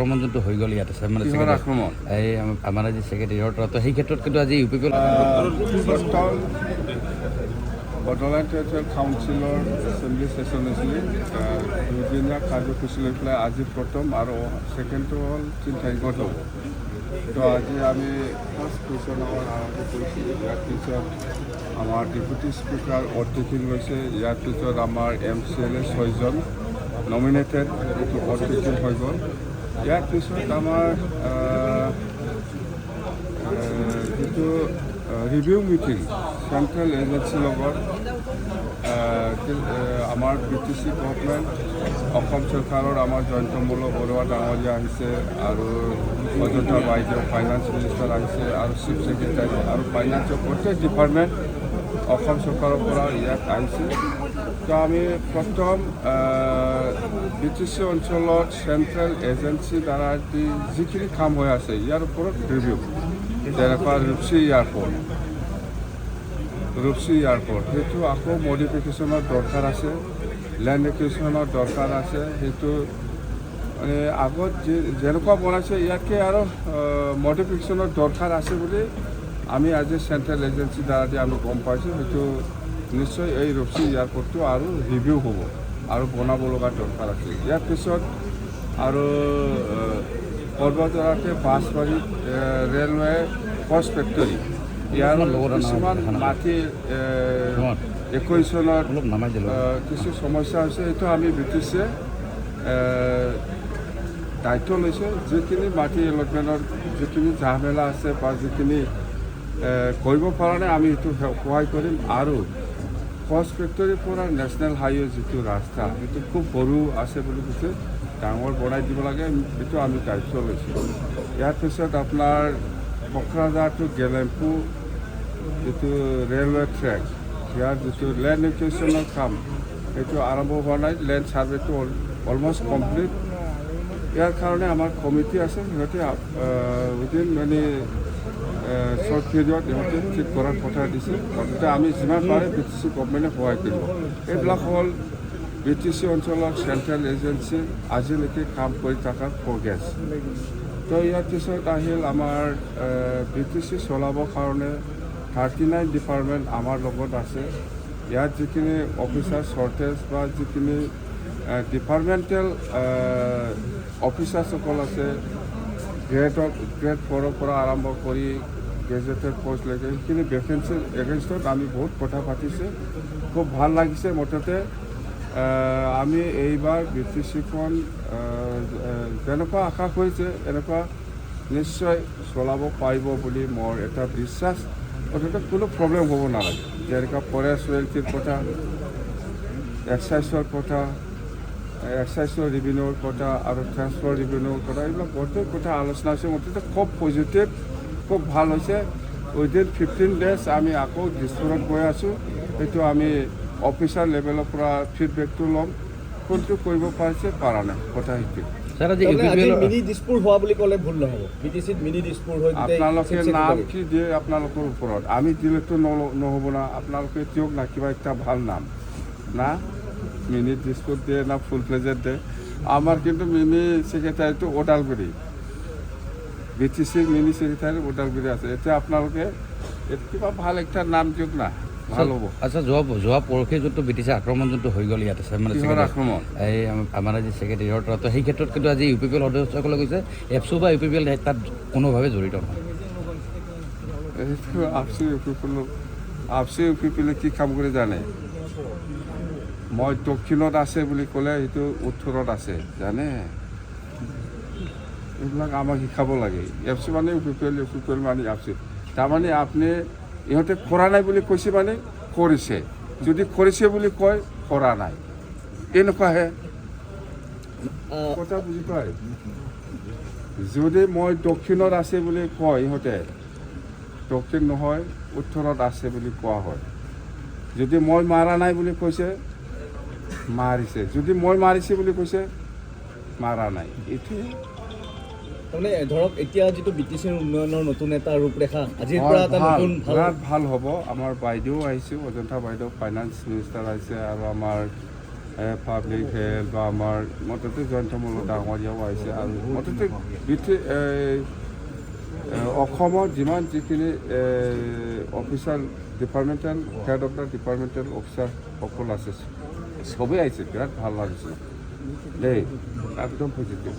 আক্ৰমণ যোনটো হৈ গ'ল ইয়াত আছে মানে আক্ৰমণ এই আমাৰ আজি ছেক্ৰেটেৰিয়েটৰ তো সেই ক্ষেত্ৰত কিন্তু আজি ইউ পি পি বৰ্তমান কাউন্সিলৰ এছেম্বলি ছেশ্যন হৈছিলে দুদিনীয়া কাৰ্যসূচী লৈ পেলাই আজি প্ৰথম আৰু ছেকেণ্ডটো হ'ল 3 তাৰিখত হ'ব। তো আজি আমি ফাৰ্ষ্ট কুৱেশ্যন আৰম্ভ কৰিছোঁ। ইয়াৰ পিছত আমাৰ ডেপুটি স্পীকাৰ অতিথি লৈছে। ইয়াৰ পিছত আমাৰ MCLA 6জন নমিনেটেড এইটো অতিথি হৈ গ'ল। ইয়াৰ পিছত আমাৰ যিটো ৰিভিউ মিটিং চেণ্ট্ৰেল এজেঞ্চিৰ লগত আমাৰ BTC গভৰ্ণমেণ্ট অসম চৰকাৰৰ আমাৰ জয়ন্তমূল বৰুৱা ডাঙৰীয়া আহিছে আৰু অযোধ্যা বাইদেউ ফাইনেন্স মিনিষ্টাৰ আহিছে আৰু চিফ ছেক্ৰেটাৰী আৰু ফাইনেন্সৰ প্ৰত্যেক ডিপাৰ্টমেণ্ট অসম চৰকাৰৰ পৰা ইয়াত আহিছে। তো আমি প্ৰথম BTC অঞ্চলত চেণ্ট্ৰেল এজেঞ্চিৰ দ্বাৰা যিখিনি কাম হৈ আছে ইয়াৰ ওপৰত ৰিভিউ যেনেকুৱা ৰূপসী এয়াৰপৰ্ট সেইটো আকৌ মডিফিকেশ্যনৰ দৰকাৰ আছে, লেণ্ড একুইজিশ্যনৰ দৰকাৰ আছে। সেইটো মানে আগত যেনেকুৱা বনাইছে ইয়াতকৈ আৰু মডিফিকেশ্যনৰ দৰকাৰ আছে বুলি আমি আজি চেণ্ট্ৰেল এজেঞ্চিৰ দ্বাৰা আমি গম পাইছোঁ। সেইটো নিশ্চয় এই ৰূপসী এয়াৰপৰ্টটো আৰু ৰিভিউ হ'ব আৰু বনাব লগা দৰকাৰ আছে। ইয়াৰ পিছত আৰু পৰ্বতৰাতে বাছবাৰীত ৰেলৱে কষ্ট ফেক্টৰী ইয়াৰ কিছুমান মাটি একৈশনত কিছু সমস্যা হৈছে। এইটো আমি BTCয়ে দায়িত্ব লৈছোঁ। যিখিনি মাটি এলটমেণ্টৰ যিখিনি ঝামেলা আছে বা যিখিনি কৰিব পৰা নাই আমি এইটো সহায় কৰিম। আৰু কষ্ট ফেক্টৰীৰ পৰা নেশ্যনেল হাইৱে যিটো ৰাস্তা সেইটো খুব সৰু আছে বুলি কৈছে, ডাঙৰ বনাই দিব লাগে, এইটো আমি দায়িত্ব লৈছোঁ। ইয়াৰ পিছত আপোনাৰ কোকৰাঝাৰ টু গেলেম্পু যিটো ৰেলৱে ট্ৰেক ইয়াৰ যিটো লেণ্ড একুইজিশ্যনৰ কাম সেইটো আৰম্ভ হোৱা নাই। লেণ্ড ছাৰ্ভেটো অলমষ্ট কমপ্লিট। ইয়াৰ কাৰণে আমাৰ কমিটি আছে, সিহঁতে উইদিন মানে শ্বৰ্ট পিৰিয়ড ইহঁতে ঠিক কৰাৰ কথা দিছে। গতিকে আমি যিমান পাৰে BTC গভৰ্ণমেণ্টে সহায় কৰিব। এইবিলাক হ'ল BTC অঞ্চলৰ চেণ্ট্ৰেল এজেঞ্চি আজিলৈকে কাম কৰি থকাৰ প্ৰগ্ৰেছ। তো ইয়াৰ পিছত আহিল আমাৰ BTC চলাবৰ কাৰণে 39 ডিপাৰ্টমেণ্ট আমাৰ লগত আছে। ইয়াত যিখিনি অফিচাৰ শ্বৰ্টেজ বা যিখিনি ডিপাৰ্টমেণ্টেল অফিচাৰসকল আছে গ্ৰেড 4ৰ পৰা আৰম্ভ কৰি গেজেটেড পষ্টলৈকে সেইখিনি ভেকেঞ্চিৰ এগেইনষ্টত আমি বহুত কথা পাতিছে। খুব ভাল লাগিছে। মুঠতে আমি এইবাৰ BTCখন যেনেকুৱা আশা কৰিছে এনেকুৱা নিশ্চয় চলাব পাৰিব বুলি মোৰ এটা বিশ্বাস। মুঠতে কোনো প্ৰব্লেম হ'ব নালাগে। যেনেকুৱা ফৰেষ্ট ৱেলফেয়াৰ কথা, এক্সাইজৰ কথা, এক্সাইজৰ ৰিভিনিউৰ কথা আৰু ট্ৰান্সফাৰ ৰিভিনিউৰ কথা, এইবিলাক গোটেই কথা আলোচনা হৈছে। মুঠতে খুব পজিটিভ, খুব ভাল হৈছে। উইদিন 15 ডেজ আমি আকৌ দিছপুৰত গৈ আছোঁ। সেইটো আমি অফিচাৰ লেভেলৰ পৰা ফিডবেকটো ল'ম, কোনটো কৰিব পাৰিছে পৰা নাই কথা সেইটো। আপোনালোকে নাম কি দিয়ে আপোনালোকৰ ওপৰত, আমি দিলেতো নহ'ব না। আপোনালোকে দিয়ক না কিবা এটা ভাল নাম না, মিনি দিছপুৰ দিয়ে না ফুল প্লেজেট দিয়ে। আমাৰ কিন্তু মিনি ছেক্ৰেটাৰীটো ওদালগুৰি, BTCৰ মিনি ছেক্ৰেটাৰী ওদালগুৰি আছে। এতিয়া আপোনালোকে কিবা ভাল একটা নাম দিয়ক না, ভাল হ'ব। আচ্ছা, যোৱা পৰহি যোনটো BTC আক্ৰমণ যোনটো হৈ গ'ল ইয়াত আছে মানে আক্ৰমণ এই আমাৰ আজি ছেক্ৰেটেৰিয়েটৰ তো সেই ক্ষেত্ৰত কিন্তু আজি UPPL সদস্যসকলে কৈছে এপছু বা UPPL তাত কোনোভাৱে জড়িত নহয়। এইটো আপচি UPPলে কি কাম কৰি জানে? মই দক্ষিণত আছে বুলি ক'লে সেইটো উত্তৰত আছে জানে। এইবিলাক আমাক শিকাব লাগে। এপচি মানে UPPL মানে আপচি। তাৰমানে আপুনি ইহঁতে কৰা নাই বুলি কৈছে মানে কৰিছে, যদি কৰিছে বুলি কয় কৰা নাই, এনেকুৱাহে কথা বুজি পায়। যদি মই দক্ষিণত আছে বুলি কয় ইহঁতে, দক্ষিণ নহয় উত্তৰত আছে বুলি কোৱা হয়। যদি মই মাৰা নাই বুলি কৈছে মাৰিছে, যদি মই মাৰিছে বুলি কৈছে মাৰা নাই। এইটোৱে তাৰমানে ধৰক এতিয়া যিটো BTCৰ উন্নয়নৰ নতুন এটা ৰূপৰেখা আজিৰ পৰা এটা নতুন ভাল হ'ব। আমাৰ বাইদেউ আহিছে, অযোধ্যা বাইদেউ ফাইনেন্স মিনিষ্টাৰ আহিছে আৰু আমাৰ পাব্লিক হেল্থ বা আমাৰ মুঠতে জয়ন্তমূলক ডাঙৰীয়াও আহিছে আৰু মুঠতে অসমৰ যিমান যিখিনি officer departmental head of the departmental অফিচাৰসকল আছে চবেই আহিছে বিৰাট ভাল লাগিছে দেই একদম পজিটিভ